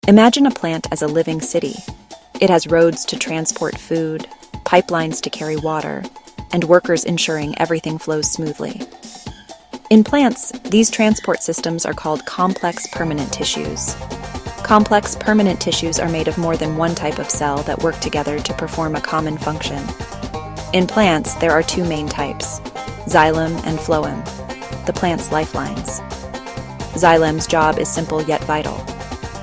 Imagine a plant as a living city. It has roads to transport food, pipelines to carry water, and workers ensuring everything flows smoothly. In plants, these transport systems are called complex permanent tissues. Complex permanent tissues are made of more than one type of cell that work together to perform a common function. In plants, there are two main types, xylem and phloem, the plant's lifelines. Xylem's job is simple yet vital.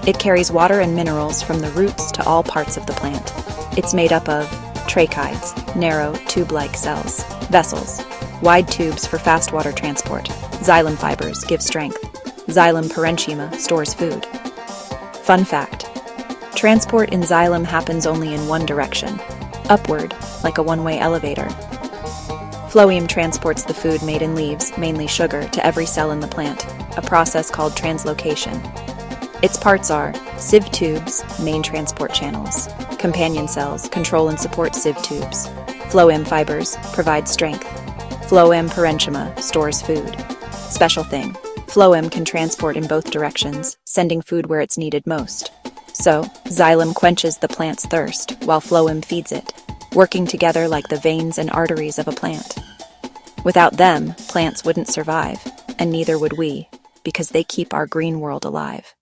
It carries water and minerals from the roots to all parts of the plant. It's made up of tracheids, narrow, tube-like cells, vessels, wide tubes for fast water transport. Xylem fibers give strength. Xylem parenchyma stores food. Fun fact: transport in xylem happens only in one direction, upward, like a one-way elevator. Phloem transports the food made in leaves, mainly sugar, to every cell in the plant, a process called translocation. Its parts are sieve tubes, main transport channels; companion cells control and support sieve tubes; phloem fibers provide strength; phloem parenchyma stores food. Special thing: phloem can transport in both directions, sending food where it's needed most. So, xylem quenches the plant's thirst, while phloem feeds it, working together like the veins and arteries of a plant. Without them, plants wouldn't survive, and neither would we, because they keep our green world alive.